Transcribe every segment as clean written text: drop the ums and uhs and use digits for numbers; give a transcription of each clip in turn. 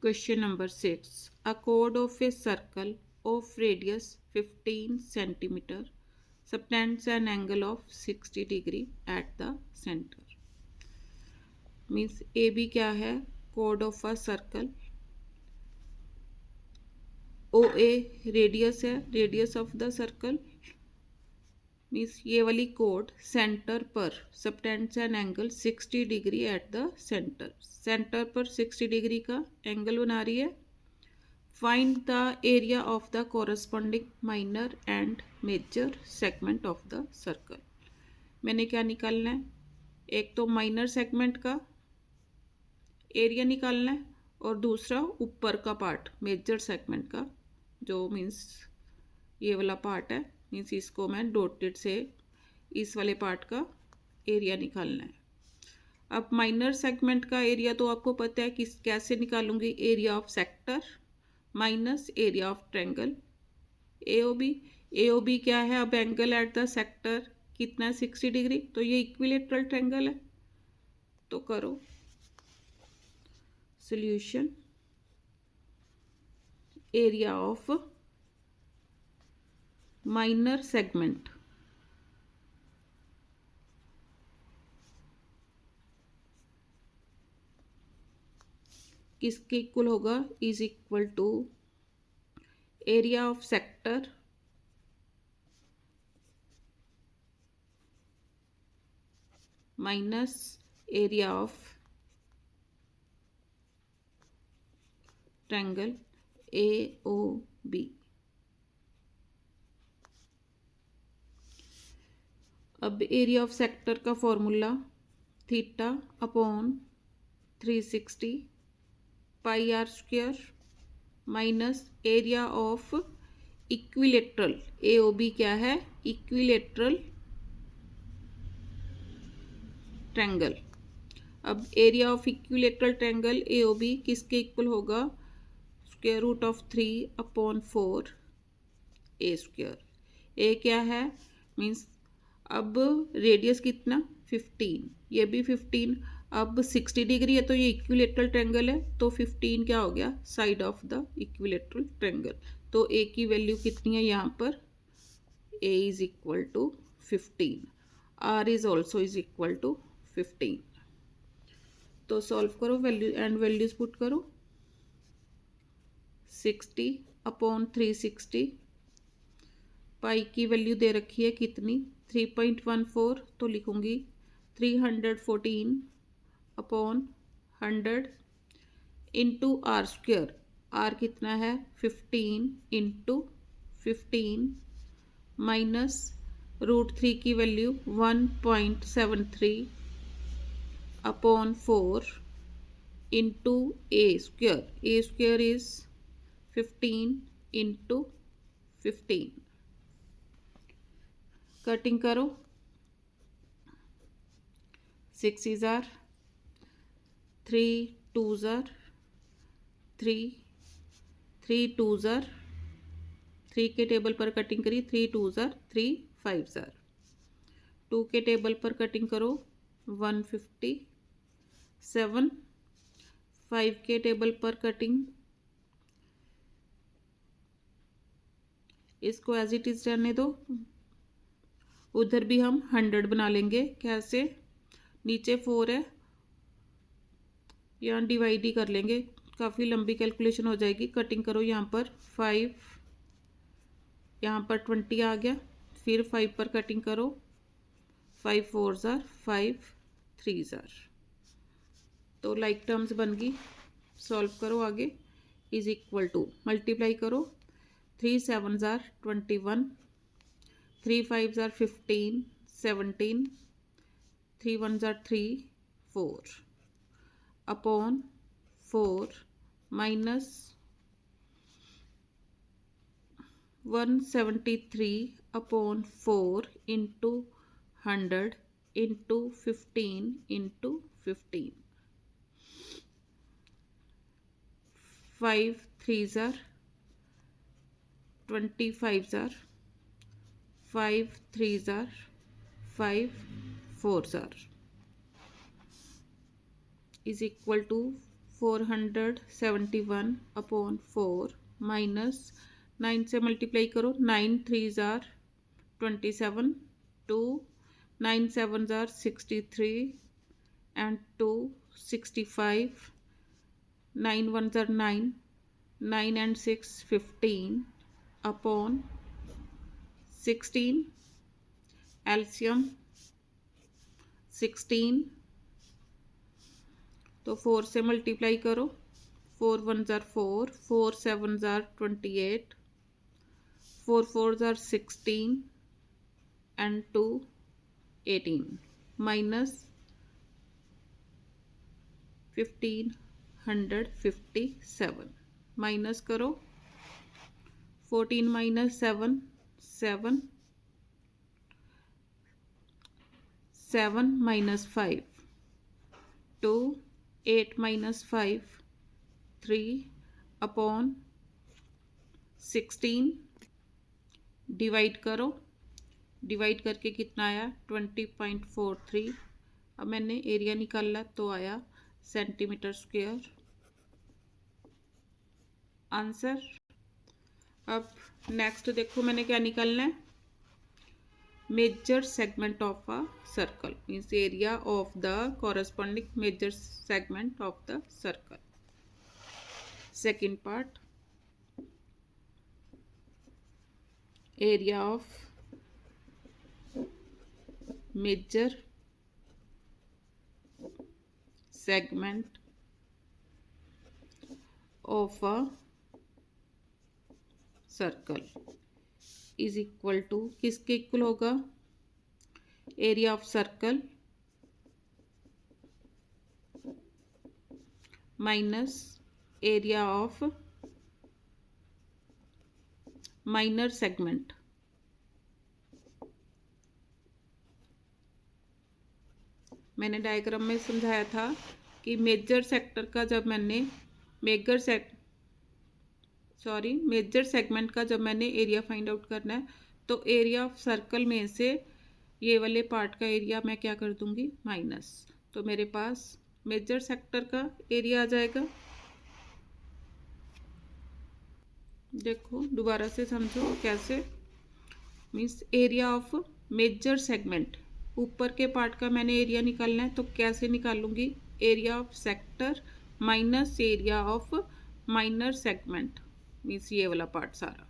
Question number 6. A chord of a circle of radius 15 centimeter subtends an angle of 60 degree at the center. Means AB क्या है? Chord of a circle. OA radius है, radius of the circle. Means ये वाली कोड centre पर subtends an angle 60 degree at the centre. Centre पर 60 degree का angle बना रही है. Find the area of the corresponding minor and major segment of the circle. मैंने क्या निकालना है? एक तो माइनर सेगमेंट का एरिया निकालना है और दूसरा ऊपर का पार्ट मेजर सेगमेंट का, जो मीन्स ये वाला पार्ट है. मीन्स इसको मैं डॉटेड से इस वाले पार्ट का एरिया निकालना है. अब माइनर सेगमेंट का एरिया तो आपको पता है किस कैसे निकालूंगी. Area of sector minus area of triangle AOB. AOB क्या है? अब एंगल एट द सेक्टर कितना है? 60 डिग्री. तो ये इक्विलेटरल ट्रायंगल है. तो करो solution. Area of minor segment किसके इक्वल होगा? Is equal to area of sector minus area of triangle AOB. अब एरिया ऑफ सेक्टर का formula theta upon 360 pi r square minus area of equilateral AOB क्या है? Equilateral triangle. अब area of equilateral triangle AOB किसके equal होगा? Square root of 3 upon 4 a square. A क्या है? Means अब रेडियस कितना? 15. ये भी 15. अब 60 डिग्री है तो ये इक्विलेटरल ट्रायंगल है, तो 15 क्या हो गया? Side of the equilateral triangle. तो ए की वैल्यू कितनी है यहाँ पर? A is equal to 15. R is also is equal to 15. तो सॉल्व करो वैल्यू एंड वैल्यूज पुट करो. 60 अपॉन 360. पाई की वैल्यू दे रखी है कितनी? 3.14. तो लिखूंगी 314 upon 100 into r square. R कितना है? 15 इंटू 15 माइनस √3 की value 1.73 upon 4 into a square. A square is 15 into 15. Cutting करो. 6 is are 3 2s are 3 3 2s are 3 के टेबल पर कटिंग करी. 3 2s are 3 5s are 2 के टेबल पर कटिंग करो. 157. 5 के टेबल पर कटिंग. इसको एज इट इज रहने दो. उधर भी हम 100 बना लेंगे. कैसे? नीचे 4 है, यहाँ डिवाइड ही कर लेंगे. काफ़ी लंबी कैलकुलेशन हो जाएगी. कटिंग करो. यहाँ पर 5, यहाँ पर 20 आ गया. फिर 5 पर कटिंग करो. 5 4s are 5 3s are. तो लाइक टर्म्स बन गई. सॉल्व करो आगे. इज इक्वल टू मल्टीप्लाई करो. 3 7s are 21. 3 5s are 15 17. 3 1s are 3 4 upon 4 minus 173 upon 4 into 100 into 15 into 15. 5 3s are 25s are 5 3s are 5 4s are is equal to 471 upon 4 minus 9 से multiply करो, 9 3 jar 27, 2 9 7 jar 63 and 2 65, 9 1 jar 9, 9 and 6 15 upon 16, एल्सियम 16, तो 4 से multiply करो, 4 1 jar 4, 4 7 jar 28, 4 4 jar 16 and 2 18 minus 1557 minus करो, 14 minus 7 7, 7 minus 5 2, 8 minus 5 3 upon 16, divide करो, divide करके कितना आया 20.43। अब मैंने एरिया निकाला तो आया सेंटीमीटर स्क्वायर आंसर। अब नेक्स्ट देखो मैंने क्या निकालना है, major segment of a circle means area of the corresponding major segment of the circle. Second part, area of major segment of a circle is equal to, किसके equal होगा, area of circle minus area of minor segment. मैंने diagram में समझाया था कि major sector का जब मैंने मेजर सेगमेंट का जब मैंने एरिया फाइंड आउट करना है तो एरिया ऑफ सर्कल में से ये वाले पार्ट का एरिया मैं क्या कर दूंगी माइनस, तो मेरे पास मेजर सेक्टर का एरिया आ जाएगा। देखो दोबारा से समझो कैसे, means area of major segment, ऊपर के पार्ट का मैंने एरिया निकालना है तो कैसे निकालूंगी, area of sector minus area of minor segment means ये वाला पार्ट सारा,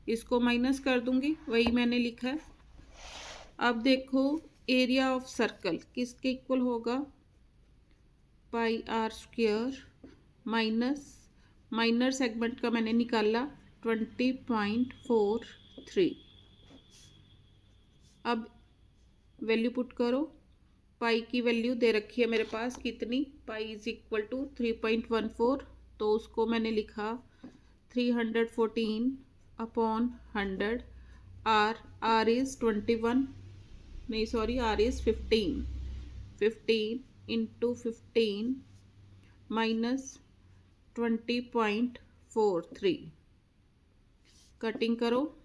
इसको माइनस कर दूंगी, वही मैंने लिखा है। अब देखो एरिया ऑफ सर्कल किसके इक्वल होगा, pi r square minus minor segment का मैंने निकाला 20.43। अब वैल्यू पुट करो, पाई की वैल्यू दे रखी है मेरे पास कितनी, पाई इज इक्वल टू 3.14, तो उसको मैंने लिखा 314 अपॉन 100, आर इज 21 नहीं sorry r is 15 into 15 minus 20.43, cutting करो,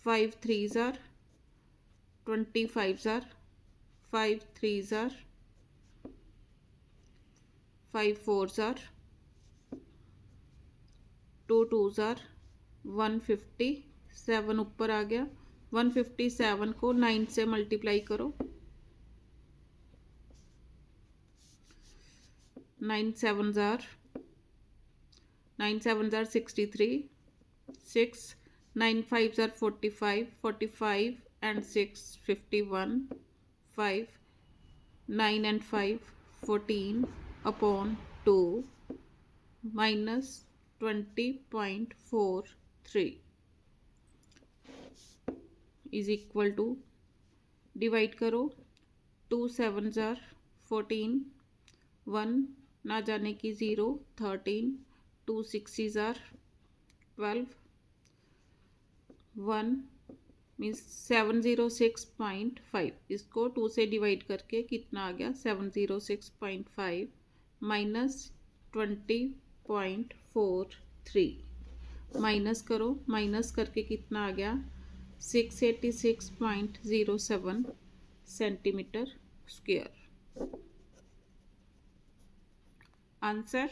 5 3 जार 25 जार 5 3 जार 5 4 जार 2 2 जार 157 ऊपर आ गया, 157 को 9 से मल्टीप्लाई करो, 9 7 jar 63, 6 9 5 jar 45 and 6 51, 5 9 and 5 14 upon 2 minus 20.43 is equal to, divide करो, 2 7 जार 14, 1 ना जाने की 0 13, 2 6 जार 12, 1 मीन्स 706.5, इसको 2 से डिवाइड करके कितना आ गया 706.5 माइनस 20.43, माइनस करो, माइनस करके कितना आ गया 686.07 सेंटीमीटर स्क्वायर। आंसर